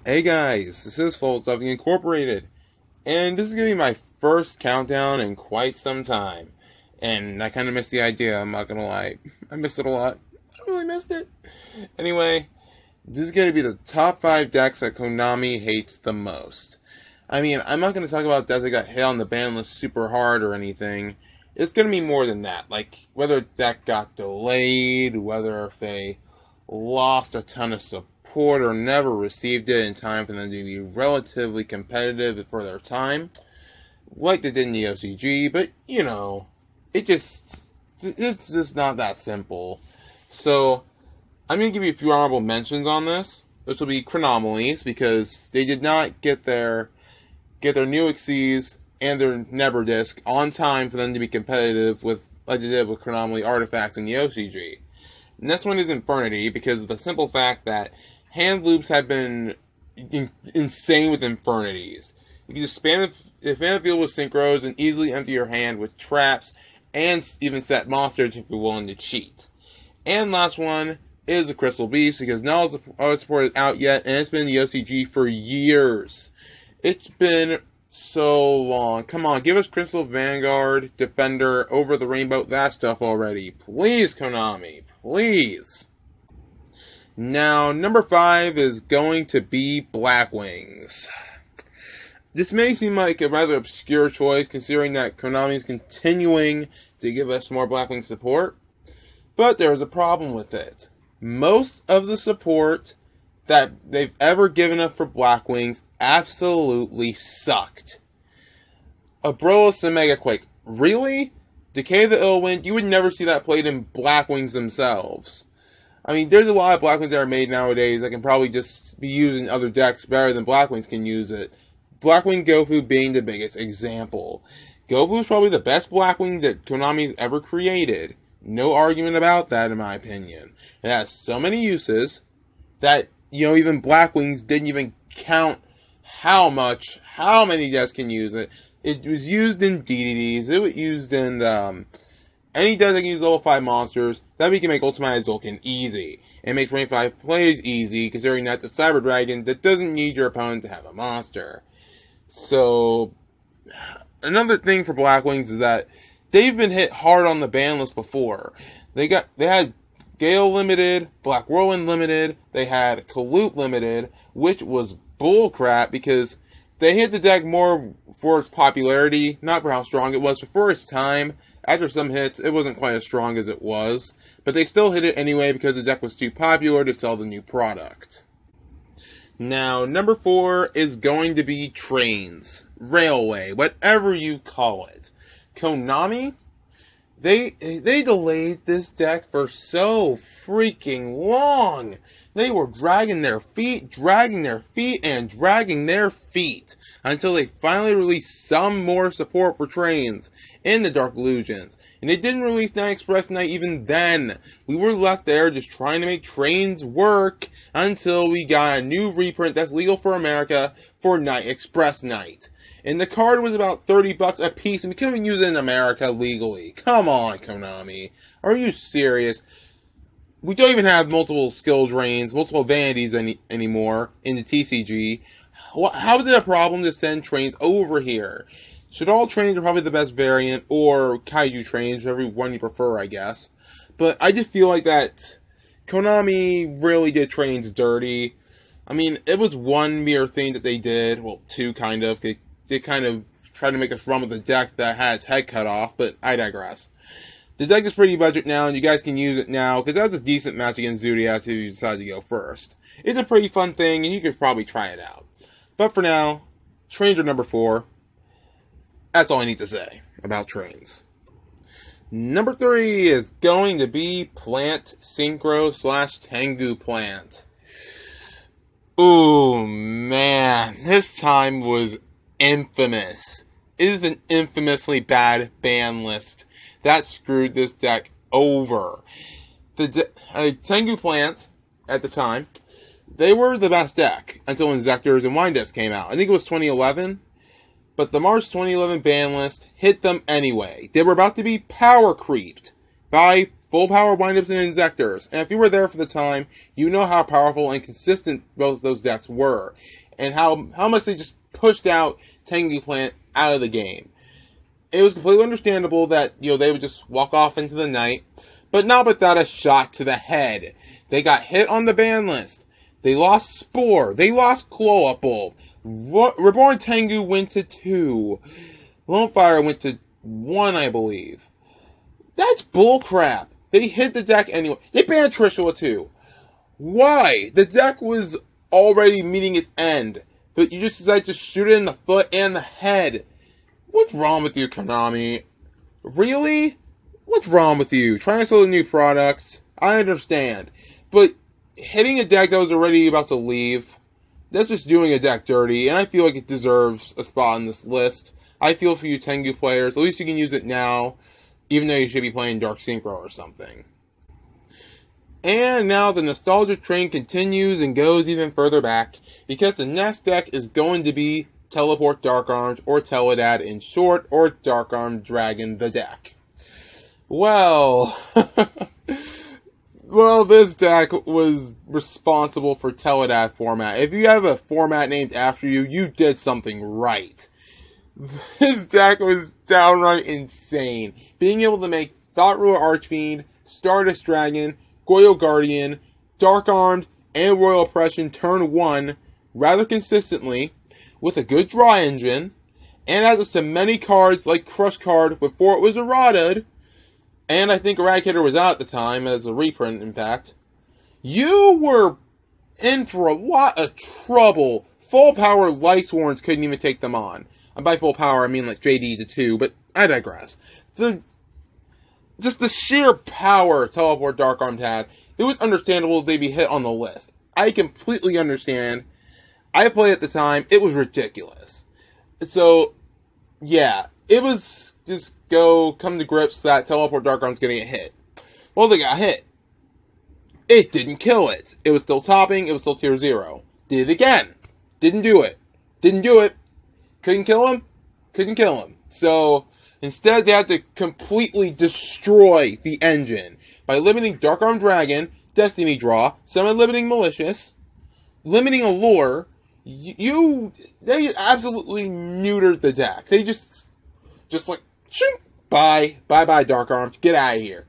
Hey guys, this is Full Stuffing Incorporated, and this is going to be my first countdown in quite some time. And I kind of missed the idea, I'm not going to lie. I missed it a lot. I really missed it. Anyway, this is going to be the top 5 decks that Konami hates the most. I mean, I'm not going to talk about decks that got hit on the ban list super hard or anything. It's going to be more than that. Like, whether a deck got delayed, whether if they lost a ton of support or never received it in time for them to be relatively competitive for their time, like they did in the OCG, but, you know, it's just not that simple. So, I'm going to give you a few honorable mentions on this. This will be Chronomalies, because they did not get their new Xyz and their Never Disc on time for them to be competitive with, like they did with Chronomaly artifacts in the OCG. The next one is Infernity, because of the simple fact that hand loops have been insane with Infernities. You can just spam the field with synchros and easily empty your hand with traps, and even set monsters if you're willing to cheat. And last one is the Crystal Beast, because not all the support is out yet, and it's been in the OCG for years. It's been so long. Come on, give us Crystal Vanguard, Defender, Over the Rainbow, that stuff already. Please, Konami. Please. Now, number 5 is going to be Blackwings. This may seem like a rather obscure choice, considering that Konami is continuing to give us more Blackwing support, but there's a problem with it. Most of the support that they've ever given us for Blackwings absolutely sucked. Abrolhos and Megaquake. Really? Decay of the Illwind, you would never see that played in Blackwings themselves. I mean, there's a lot of Blackwings that are made nowadays that can probably just be used in other decks better than Blackwings can use it. Blackwing Gofu being the biggest example. Gofu is probably the best Blackwing that Konami's ever created. No argument about that, in my opinion. It has so many uses that, you know, even Blackwings didn't even count how many decks can use it. It was used in DDDs. It was used in any deck that can use level 5 monsters. That we can make Ultimate Zulkin easy. It makes rank 5 plays easy, considering that the Cyber Dragon that doesn't need your opponent to have a monster. So, another thing for Blackwings is that they've been hit hard on the ban list before. They had Gale Limited, Black Whirlwind Limited, they had Kalute Limited, which was bullcrap because they hit the deck more for its popularity, not for how strong it was, but for its time. After some hits, it wasn't quite as strong as it was, but they still hit it anyway because the deck was too popular to sell the new product. Now, number 4 is going to be Trains, Railway, whatever you call it. Konami, they delayed this deck for so freaking long. They were dragging their feet, and dragging their feet until they finally released some more support for Trains in the Dark Illusions. And they didn't release Night Express Night even then. We were left there just trying to make Trains work until we got a new reprint that's legal for America for Night Express Night. And the card was about $30 a piece, and we couldn't use it in America legally. Come on, Konami. Are you serious? We don't even have multiple skill drains, multiple vanities anymore in the TCG. How is it a problem to send Trains over here? Should all Trains are probably the best variant, or Kaiju Trains, whichever one you prefer, I guess. But I just feel like that Konami really did Trains dirty. I mean, it was one mere thing that they did. Well, two, kind of. They kind of tried to make us run with a deck that had its head cut off, but I digress. The deck is pretty budget now, and you guys can use it now, because that's a decent match against Zodiac if you decide to go first. It's a pretty fun thing, and you could probably try it out. But for now, Trains are number 4. That's all I need to say about Trains. Number 3 is going to be Plant Synchro / Tengu Plant. Ooh, man, this time was infamous. It is an infamously bad ban list that screwed this deck over. The Tengu Plant, at the time, they were the best deck until Injectors and Windups came out. I think it was 2011. But the March 2011 ban list hit them anyway. They were about to be power creeped by full power windups and injectors. And if you were there for the time, you know how powerful and consistent both those decks were. And how much they just pushed out Tengu Plant out of the game. It was completely understandable that, they would just walk off into the night. But not without a shot to the head. They got hit on the ban list. They lost Spore. They lost Glow Up Bulb. Reborn Tengu went to 2. Lone Fire went to 1, I believe. That's bullcrap. They hit the deck anyway. They banned Trishula too. Why? The deck was already meeting its end. But you just decided to shoot it in the foot and the head. What's wrong with you, Konami? Really? What's wrong with you? Trying to sell the new products? I understand. But hitting a deck that was already about to leave, that's just doing a deck dirty, and I feel like it deserves a spot on this list. I feel for you Tengu players, at least you can use it now, even though you should be playing Dark Synchro or something. And now the nostalgia train continues and goes even further back, because the next deck is going to be Teleport Dark Arms, or Dedede in short, or Dark Arm Dragon the deck. Well, this deck was responsible for Dedede format. If you have a format named after you, you did something right. This deck was downright insane. Being able to make Thought Ruler Archfiend, Stardust Dragon, Goyo Guardian, Dark Armed, and Royal Oppression turn 1 rather consistently, with a good draw engine, and access to many cards like Crush Card before it was errataed, and I think Eradicator was out at the time as a reprint, in fact. You were in for a lot of trouble. Full power Lightsworns couldn't even take them on. And by full power, I mean like JD to 2, but I digress. Just the sheer power Teleport Dark Armed had, it was understandable they'd be hit on the list. I completely understand. I played at the time, it was ridiculous. So, yeah, it was just come to grips that Teleport Dark Arm's gonna get hit. Well, they got hit. It didn't kill it. It was still topping, it was still tier 0. Did it again. Didn't do it. Didn't do it. Couldn't kill him. Couldn't kill him. So, instead they had to completely destroy the engine by limiting Dark Armed Dragon, Destiny Draw, semi-limiting Malicious, limiting Allure. They absolutely neutered the deck. They just like, shoot, bye Dark Arms, get out of here,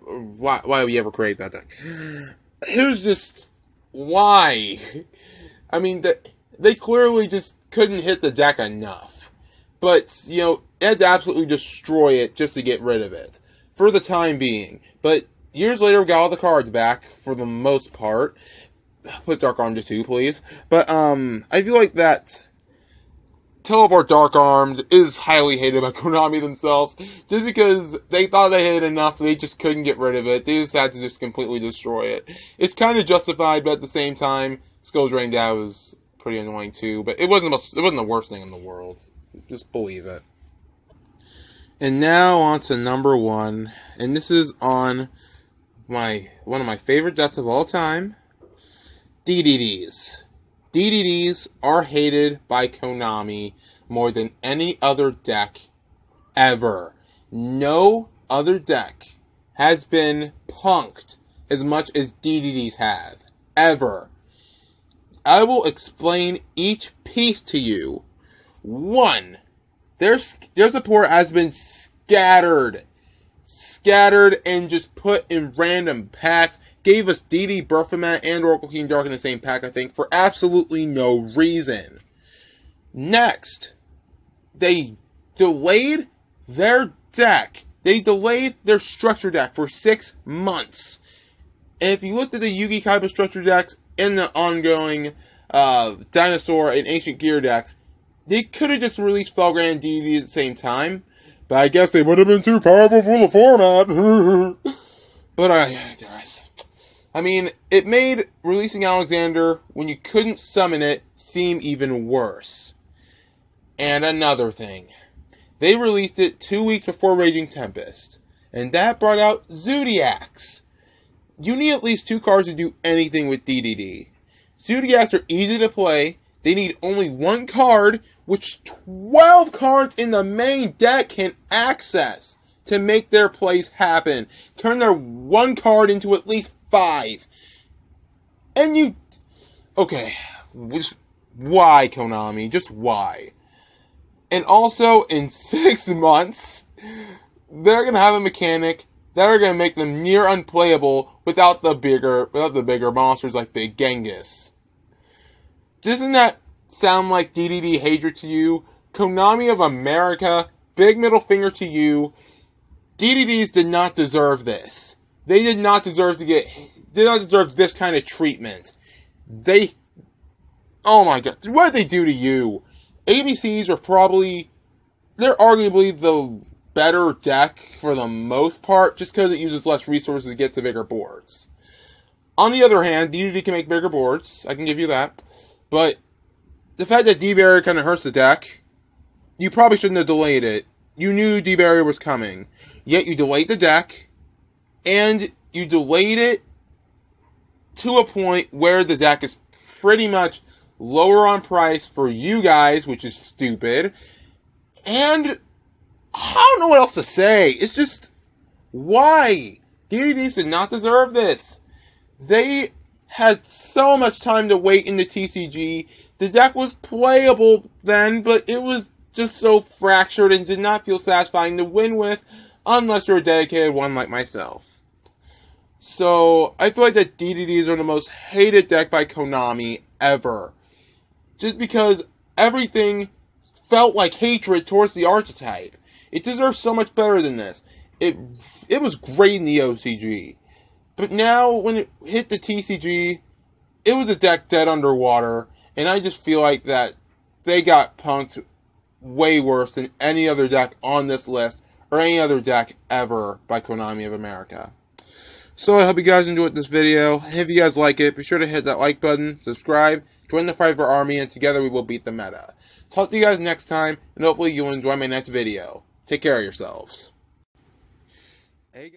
Why would we ever create that deck? Here's just why. I mean, they clearly just couldn't hit the deck enough, but they had to absolutely destroy it just to get rid of it for the time being. But years later, we got all the cards back for the most part. Put Dark Armed to 2, please. But, I feel like that Teleport Dark Armed is highly hated by Konami themselves, just because they thought they had enough, they just couldn't get rid of it. They just had to just completely destroy it. It's kind of justified, but at the same time, Skill Drain Down was pretty annoying too, but it wasn't the worst thing in the world. Just believe it. And now on to number 1, and this is on one of my favorite decks of all time, Dededes. Dededes are hated by Konami more than any other deck ever. No other deck has been punked as much as Dededes have. Ever. I will explain each piece to you. 1. Their support has been scattered and just put in random packs. Gave us DD, Burfamat, and Oracle King Dark in the same pack, I think, for absolutely no reason. Next, they delayed their deck. They delayed their structure deck for 6 months. And if you looked at the Yugi Kaiba structure decks in the ongoing Dinosaur and Ancient Gear decks, they could have just released Felgrand and DD at the same time. But I guess they would have been too powerful for the format. But guys, I mean, it made releasing Alexander when you couldn't summon it seem even worse. And another thing, they released it 2 weeks before Raging Tempest, and that brought out Zodiacs. You need at least 2 cards to do anything with DDD. Zodiacs are easy to play. They need only 1 card, which 12 cards in the main deck can access. to make their plays happen. Turn their one card into at least 5. And you... Okay. Just why, Konami? Just why? And also, in 6 months, they're going to have a mechanic that are going to make them near unplayable without the bigger monsters like Big Genghis. Doesn't that sound like Dedede hatred to you? Konami of America, big middle finger to you. Dededes did not deserve this. They did not deserve this kind of treatment. Oh my god, what did they do to you? ABCs are they're arguably the better deck for the most part, just because it uses less resources to get to bigger boards. On the other hand, Dedede can make bigger boards, I can give you that. But the fact that D-Barrier kind of hurts the deck, you probably shouldn't have delayed it. You knew D-Barrier was coming. Yet you delayed the deck, and you delayed it to a point where the deck is pretty much lower on price for you guys, which is stupid. And I don't know what else to say. It's just, why? DDDs did not deserve this. They had so much time to wait in the TCG. The deck was playable then, but it was just so fractured and did not feel satisfying to win with unless you're a dedicated one like myself. So, I feel like that DDDs are the most hated deck by Konami ever. Just because everything felt like hatred towards the archetype. It deserves so much better than this. It was great in the OCG. But now, when it hit the TCG, it was a deck dead underwater. And I just feel like that they got punked way worse than any other deck on this list, or any other deck ever by Konami of America. So I hope you guys enjoyed this video. If you guys like it, be sure to hit that like button, subscribe, join the Fiverr Army, and together we will beat the meta. Talk to you guys next time, and hopefully you'll enjoy my next video. Take care of yourselves. Hey guys.